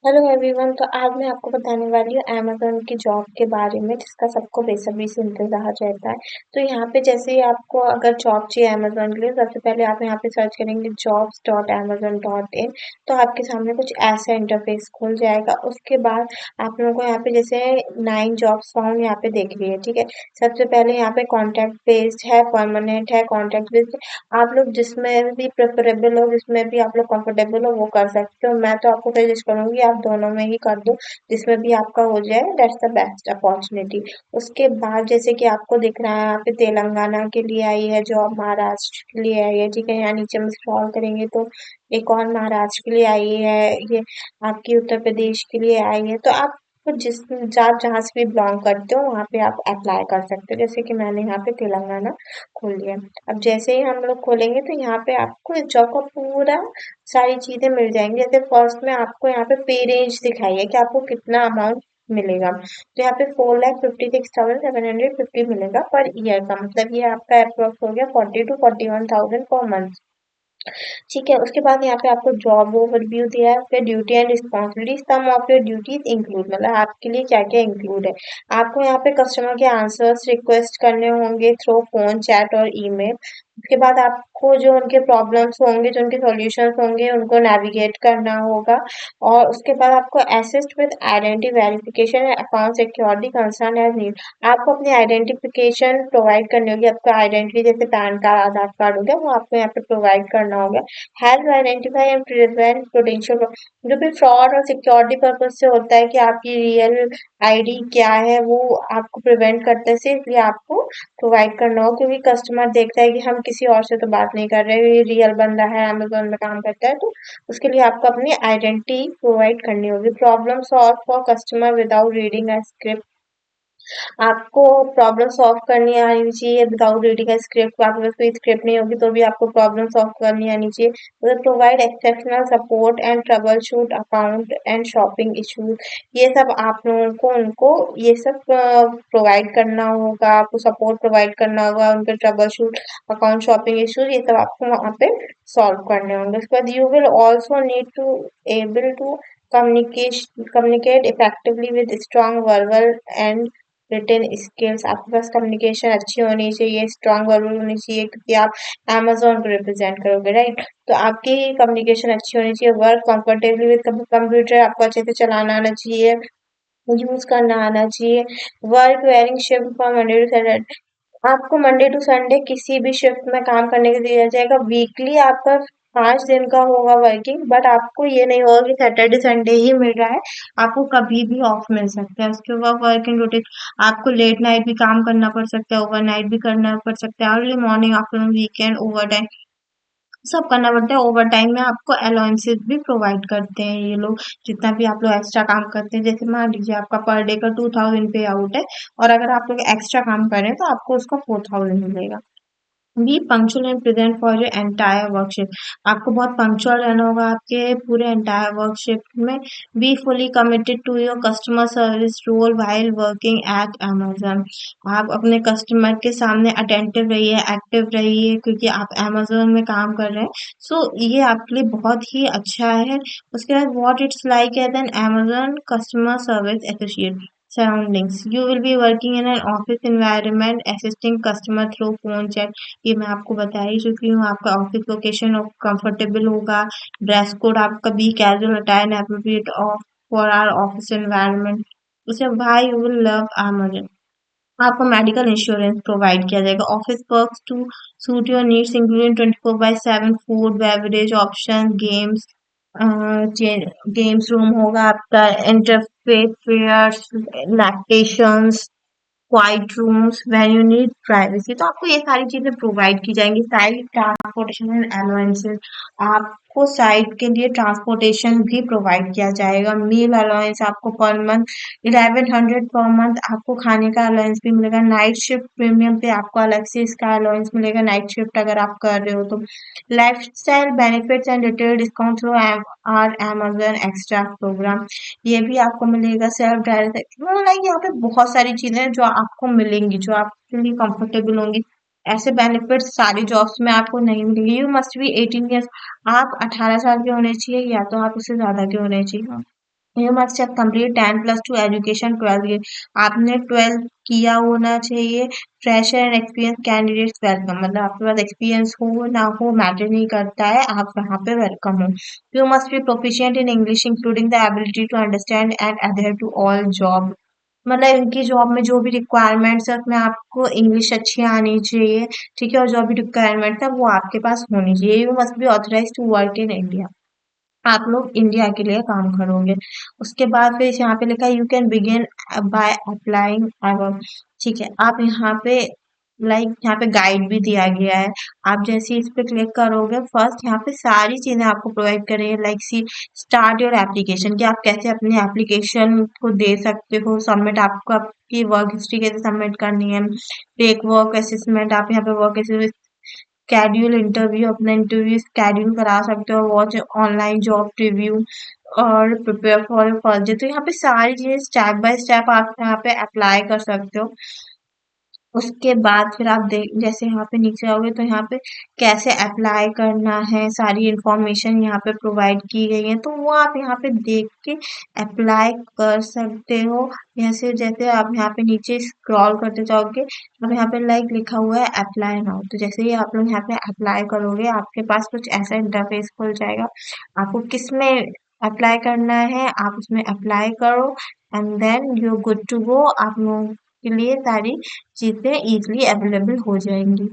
Hello everyone. तो आज मैं आपको बताने वाली हूँ अमेज़न की जॉब के बारे में, जिसका सबको बेसब्री से इंतज़ार रहता है। तो यहाँ पे जैसे ही आपको अगर जॉब चाहिए अमेज़न के लिए, सबसे पहले आप यहाँ पे सर्च करेंगे jobs.amazon.in। तो आपके सामने कुछ ऐसा इंटरफेस खुल जाएगा। उसके बाद आप लोगों को यहाँ पे जैसे 9 जॉब्स फाउंड यहाँ पे देख रही है, ठीक है। सबसे पहले यहाँ पे कॉन्ट्रैक्ट बेस्ड है, परमानेंट है, कॉन्ट्रैक्ट बेस्ड। आप लोग जिसमें भी प्रेफरेबल हो, जिसमें भी आप लोग कंफर्टेबल हो, वो कर सकते हो। मैं तो आपको सजेस्ट करूंगी आप दोनों में ही कर दो, जिसमें भी आपका हो जाए, दैट्स द बेस्ट अपॉर्चुनिटी। उसके बाद जैसे कि आपको दिख रहा है यहाँ पे तेलंगाना के लिए आई है जॉब, महाराष्ट्र के लिए आई है, ठीक है। यहाँ नीचे में स्क्रॉल करेंगे तो एक और महाराष्ट्र के लिए आई है, ये आपकी उत्तर प्रदेश के लिए आई है। तो आप जिस आप जहाँ से भी बिलोंग करते हो वहाँ पे आप अप्लाई कर सकते हो। जैसे कि मैंने यहाँ पे तेलंगाना खोल लिया। अब जैसे ही हम लोग खोलेंगे तो यहाँ पे आपको इस जॉब का पूरा सारी चीजें मिल जाएंगी। जैसे फर्स्ट में आपको यहाँ पे पे रेंज दिखाई है कि आपको कितना अमाउंट मिलेगा। तो यहाँ पे 4,56,750 मिलेगा पर ईयर का, मतलब ये आपका अप्रोक्स हो गया 40 to 41,000 पर मंथ। ठीक है। उसके बाद यहाँ पे आपको जॉब ओवरव्यू दिया है, फिर duty and responsibility, some of your duties include, मतलब आपके लिए क्या क्या इंक्लूड है। आपको यहाँ पे कस्टमर के आंसर्स रिक्वेस्ट करने होंगे थ्रू फोन, चैट और ईमेल। उसके बाद आपको जो उनके प्रॉब्लम्स होंगे, जो उनके सॉल्यूशंस होंगे, उनको नेविगेट करना होगा। और उसके बाद आपको assist with identity verification and account security concern as need. आपको अपनी आइडेंटिफिकेशन प्रोवाइड करनी होगी। आपका आइडेंटिटी जैसे पैन कार्ड, आधार कार्ड हो गया, वो आपको यहाँ पे प्रोवाइड करना होगा। Help identify and prevent potential, जो भी फ्रॉड और सिक्योरिटी पर्पज से होता है कि आपकी रियल आईडी क्या है, वो आपको प्रिवेंट करते से, इसलिए आपको प्रोवाइड करना हो। क्योंकि कस्टमर देखता है कि हम किसी और से तो बात नहीं कर रहे, ये रियल बंदा है, अमेजोन में काम करता है, तो उसके लिए आपको अपनी आइडेंटिटी प्रोवाइड करनी होगी। Problem solve for customer without reading a script. आपको प्रॉब्लम सॉल्व करनी आनी चाहिए विदाउट रीडिंग अ स्क्रिप्ट। आपके पास कोई स्क्रिप्ट नहीं होगी तो भी आपको प्रॉब्लम सॉल्व करनी आनी चाहिए। मतलब provide exceptional support and trouble shoot account and shopping issues. ये सब आप लोगों को उनको ये सब प्रोवाइड करना होगा, आपको सपोर्ट प्रोवाइड करना होगा, उनके trouble shoot account, shopping issues, ये सब आपको वहाँ पे सॉल्व करने होंगे। उसके बाद you will also need to able to communicate effectively with strong verbal and written skills. आपके पास कम्युनिकेशन अच्छी होनी चाहिए, स्ट्रांग वर्बल होनी चाहिए, क्योंकि आप अमेजोन को रिप्रेजेंट करोगे, राइट। तो आपकी कम्युनिकेशन अच्छी होनी चाहिए। वर्क कंफर्टेबली विद कंप्यूटर, आपको अच्छे से चलाना आना चाहिए, यूज करना आना चाहिए। Work wearing shift from Monday to Saturday, आपको मंडे टू संडे किसी भी शिफ्ट में काम करने के लिए दिया जाएगा। वीकली आपका 5 दिन का होगा वर्किंग, बट आपको ये नहीं होगा कि सैटरडे संडे ही मिल रहा है, आपको कभी भी ऑफ मिल सकता है। उसके बाद वर्किंग रूटीन, आपको लेट नाइट भी काम करना पड़ सकता है, ओवरनाइट भी करना पड़ सकता है, early morning, afternoon, weekend, over time, सब करना पड़ता है। ओवर टाइम में आपको अलाउंसेस भी प्रोवाइड करते हैं ये लोग, जितना भी आप लोग एक्स्ट्रा काम करते हैं। जैसे मान लीजिए आपका पर डे का 2,000 पे आउट है, और अगर आप लोग एक्स्ट्रा काम करें तो आपको उसका 4,000 मिलेगा। Be punctual and present for your entire workship, आपको बहुत पंक्चुअल रहना होगा आपके पूरे एंटायर वर्कशिप में। Be fully committed to your customer service role while working at Amazon, आप अपने कस्टमर के सामने अटेंटिव रहिए, एक्टिव रहिए, क्योंकि आप अमेजोन में काम कर रहे हैं। सो ये आपके लिए बहुत ही अच्छा है। उसके बाद what it's like as an Amazon customer service associate surroundings, you will be working in an office environment assisting customer through phone chat। ये मैं आपको बता ही चुकी हूँ। आपका ऑफिस लोकेशन कंफर्टेबल होगा, ड्रेस कोड आपका भी casual attire appropriate for our office environment. उसे why you will love Amazon, आपको मेडिकल इंश्योरेंस प्रोवाइड किया जाएगा। Office works to suit your needs including 24/7 food beverage option, games, games room होगा आपका, interface fairs, lactations, quiet rooms when you need privacy. तो आपको ये सारी चीजें प्रोवाइड की जाएंगी। साइट ट्रांसपोर्टेशन एंड अलाउंसेस, आपको साइट के लिए ट्रांसपोर्टेशन भी प्रोवाइड किया जाएगा। मील अलाउंस आपको पर मंथ 1100 पर मंथ आपको खाने का अलाउंस भी मिलेगा। नाइट शिफ्ट प्रीमियम पे आपको अलग से इसका अलाउंस मिलेगा, नाइट शिफ्ट अगर आप कर रहे हो तो। Lifestyle benefits and detail discount through our Amazon extra program, ये भी आपको मिलेगा। सेल्फ डायरेक्ट, लाइक यहाँ पे बहुत सारी चीजें हैं जो आपको मिलेंगी, जो आपके लिए कंफर्टेबल होंगी। ऐसे बेनिफिट्स सारी जॉब्स में आपको नहीं मिलेंगे। यू मस्ट बी 18 ईयर्स, आप 18 साल के होने चाहिए, या तो आप उससे ज्यादा के होने चाहिए। You must have complete 10+2 education 12 year. आपने 12 किया होना चाहिए। Fresher and experience candidates welcome, मतलब आपके पास एक्सपीरियंस हो ना हो मैटर नहीं करता है, आप यहाँ पे वेलकम हो। You must be proficient in English including the ability to understand and adhere to all job, मतलब इनकी जॉब में जो भी रिक्वायरमेंट्स है उसमें आपको इंग्लिश अच्छी आनी चाहिए। ठीक है, और जो भी रिक्वायरमेंट है वो आपके पास होनी चाहिए। You must be authorize to work in India, आप लोग इंडिया के लिए काम करोगे। उसके बाद फिर यहाँ पे लिखा है you can begin by applying अब, ठीक है, आप यहाँ पे यहाँ पे गाइड भी दिया गया है। आप जैसे ही इस पे क्लिक करोगे, फर्स्ट यहाँ पे सारी चीजें आपको प्रोवाइड करेंगे, like see start your application, कि आप कैसे अपने एप्लीकेशन को दे सकते हो सबमिट, आपको आपकी वर्क हिस्ट्री कैसे सबमिट करनी है, टेक वर्क असेसमेंट, आप यहाँ पे वर्क स्केड्यूल इंटरव्यू, अपना इंटरव्यू स्केड्यूल करा सकते हो, वॉच ऑनलाइन जॉब रिव्यू और प्रिपेयर फॉर फर्स्ट डे। तो यहाँ पे सारी चीजें स्टेप बाय स्टेप आप यहाँ पे अप्लाई कर सकते हो। उसके बाद फिर आप देख जैसे यहाँ पे नीचे आओगे तो यहाँ पे कैसे अप्लाई करना है सारी इंफॉर्मेशन यहाँ पे प्रोवाइड की गई है, तो वो आप यहाँ पे देख के अप्लाई कर सकते हो। जैसे जैसे आप यहाँ पे नीचे स्क्रॉल करते जाओगे, अब यहाँ पे लाइक लिखा हुआ है अप्लाई नाउ, तो जैसे ही आप लोग यहाँ पे अप्लाई करोगे आपके पास कुछ ऐसा इंटरफेस खुल जाएगा। आपको किस में अप्लाई करना है आप उसमें अप्लाई करो, and then you good to go, आप लोगों के लिए सारी चीजें इजीली अवेलेबल हो जाएंगी।